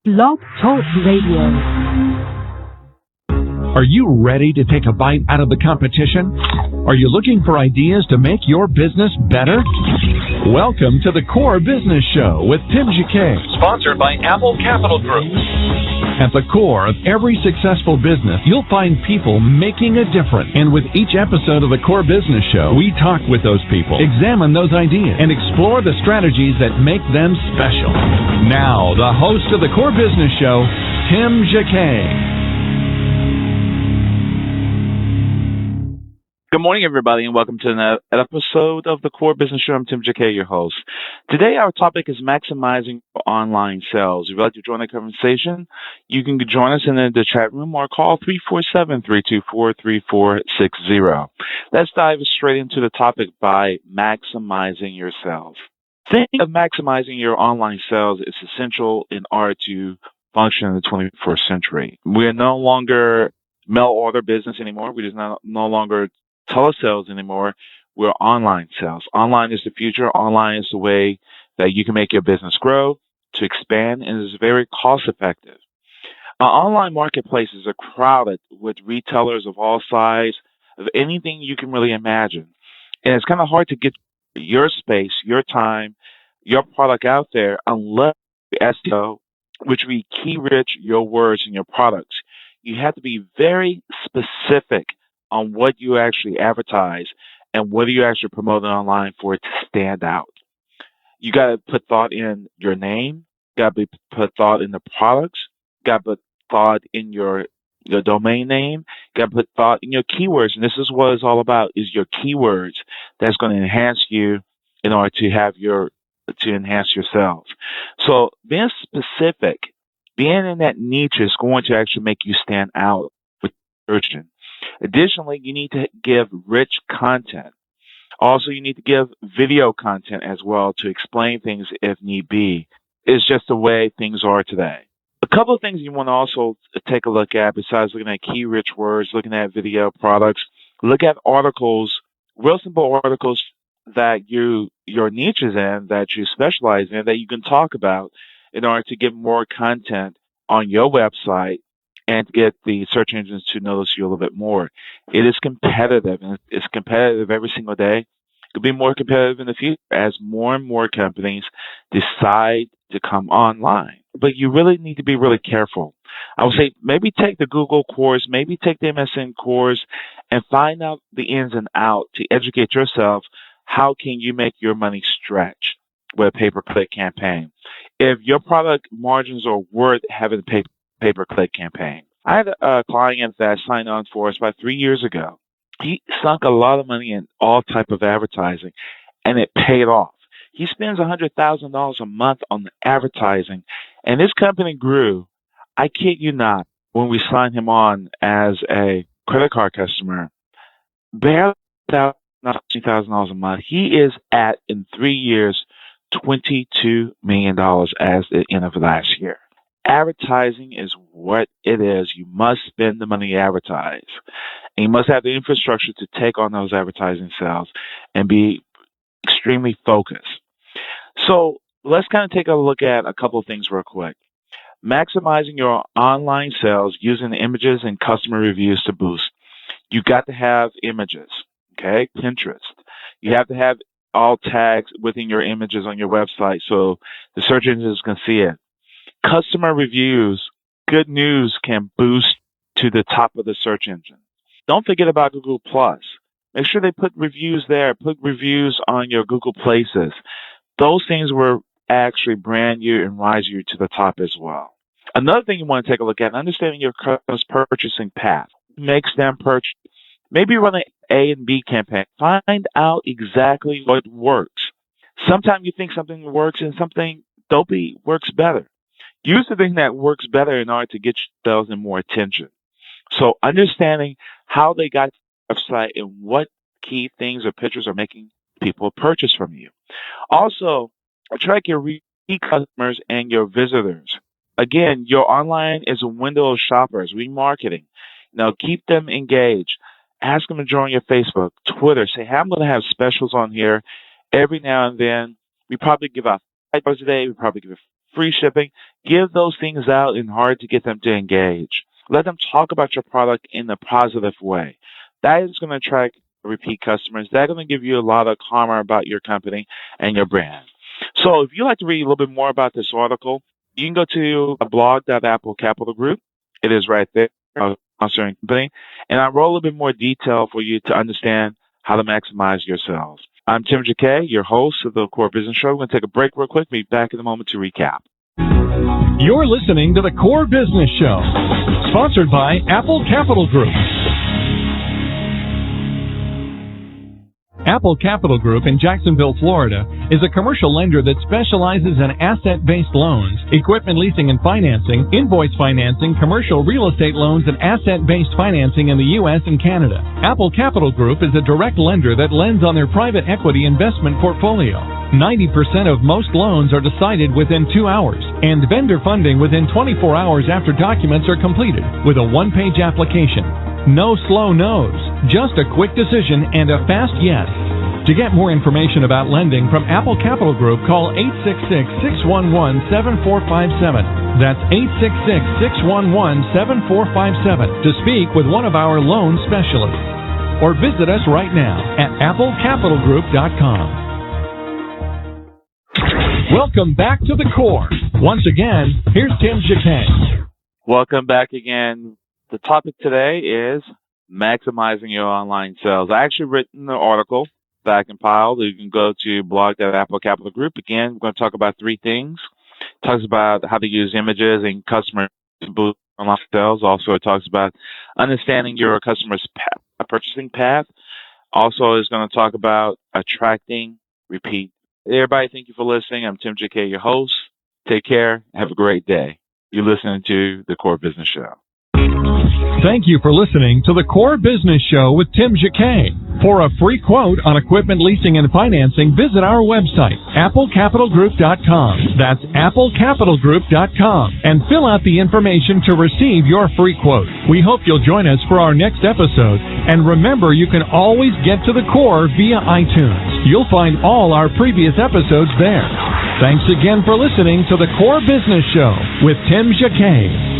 Blog Talk Radio. Are you ready to take a bite out of the competition? Are you looking for ideas to make your business better? Welcome to the Core Business Show with Tim Jacquet, sponsored by Apple Capital Group. At the core of every successful business, you'll find people making a difference. And with each episode of the Core Business Show, we talk with those people, examine those ideas, and explore the strategies that make them special. Now, the host of the Core Business Show, Tim Jacquet. Good morning, everybody, and welcome to an episode of the Core Business Show. I'm Tim Jacquet, your host. Today, our topic is maximizing online sales. If you'd like to join the conversation, you can join us in the chat room or call 347-324-3460. Let's dive straight into the topic by maximizing your sales. Think of maximizing your online sales is essential in order to function in the 21st century. We are no longer mail order business anymore. We just no longer telesales anymore. We're online sales. Online is the future. Online is the way that you can make your business grow, to expand, and is very cost effective. Online marketplaces are crowded with retailers of all sizes, of anything you can really imagine. And it's kind of hard to get your space, your time, your product out there unless SEO, which we key rich your words and your products. You have to be very specific on what you actually advertise and what are you actually promoting online for it to stand out. You got to put thought in your name, got to put thought in the products, got to put thought in your domain name, got to put thought in your keywords. And this is what it's all about, is your keywords that's going to enhance you in order to enhance yourself. So being specific, being in that niche is going to actually make you stand out with searching. Additionally, you need to give rich content. Also, you need to give video content as well to explain things if need be. It's just the way things are today. A couple of things you want to also take a look at besides looking at key rich words, looking at video products, look at articles, real simple articles that your niche is in, that you specialize in, that you can talk about in order to get more content on your website and get the search engines to notice you a little bit more. It is competitive, and it's competitive every single day. It could be more competitive in the future as more and more companies decide to come online. But you really need to be really careful. I would say maybe take the Google course, maybe take the MSN course, and find out the ins and outs to educate yourself. How can you make your money stretch with a pay-per-click campaign? If your product margins are worth having a pay-per-click campaign. I had a client that signed on for us about 3 years ago. He sunk a lot of money in all type of advertising, and it paid off. He spends $100,000 a month on the advertising, and this company grew. I kid you not, when we signed him on as a credit card customer, barely $20,000 a month. He is at, in 3 years, $22 million as the end of last year. Advertising is what it is. You must spend the money to advertise. And you must have the infrastructure to take on those advertising sales and be extremely focused. So let's kind of take a look at a couple of things real quick. Maximizing your online sales using images and customer reviews to boost. You got to have images, okay? Pinterest. You have to have all tags within your images on your website so the search engines can see it. Customer reviews, good news can boost to the top of the search engine. Don't forget about Google Plus. Make sure they put reviews there. Put reviews on your Google Places. Those things will actually brand you and rise you to the top as well. Another thing you want to take a look at, understanding your customer's purchasing path. Makes them purchase. Maybe run an A and B campaign. Find out exactly what works. Sometimes you think something works and something dopey works better. Use the thing that works better in order to get yourselves in more attention. So understanding how they got to the website and what key things or pictures are making people purchase from you. Also, track your repeat customers and your visitors. Again, your online is a window of shoppers, remarketing. Now, keep them engaged. Ask them to join your Facebook, Twitter. Say, hey, I'm going to have specials on here every now and then. We probably give out $5 a day. We probably give free shipping. Give those things out in order to get them to engage. Let them talk about your product in a positive way. That is going to attract repeat customers. That's going to give you a lot of karma about your company and your brand. So if you'd like to read a little bit more about this article, you can go to blog.Apple Capital Group. It is right there, sponsoring company. And I wrote a little bit more detail for you to understand how to maximize your sales. I'm Tim Jacquet, your host of the Core Business Show. We're going to take a break real quick. Be back in a moment to recap. You're listening to the Core Business Show, sponsored by Apple Capital Group. Apple Capital Group in Jacksonville, Florida, is a commercial lender that specializes in asset-based loans, equipment leasing and financing, invoice financing, commercial real estate loans, and asset-based financing in the U.S. and Canada. Apple Capital Group is a direct lender that lends on their private equity investment portfolio. 90% of most loans are decided within 2 hours, and vendor funding within 24 hours after documents are completed, with a one-page application. No slow no's, just a quick decision and a fast yes. To get more information about lending from Apple Capital Group, call 866-611-7457. That's 866-611-7457 to speak with one of our loan specialists. Or visit us right now at applecapitalgroup.com. Welcome back to the Core. Once again, here's Tim Jacquet. Welcome back again. The topic today is maximizing your online sales. I actually written the article back in Pile. You can go to blog.Apple Capital Group. Again, we're going to talk about 3 things. It talks about how to use images and customer to boost online sales. Also, it talks about understanding your customer's purchasing path. Also, it's going to talk about attracting repeat. Hey, everybody, thank you for listening. I'm Tim Jacquet, your host. Take care. Have a great day. You're listening to The Core Business Show. Thank you for listening to the Core Business Show with Tim Jacquet. For a free quote on equipment leasing and financing, visit our website, applecapitalgroup.com. That's applecapitalgroup.com. And fill out the information to receive your free quote. We hope you'll join us for our next episode. And remember, you can always get to the Core via iTunes. You'll find all our previous episodes there. Thanks again for listening to the Core Business Show with Tim Jacquet.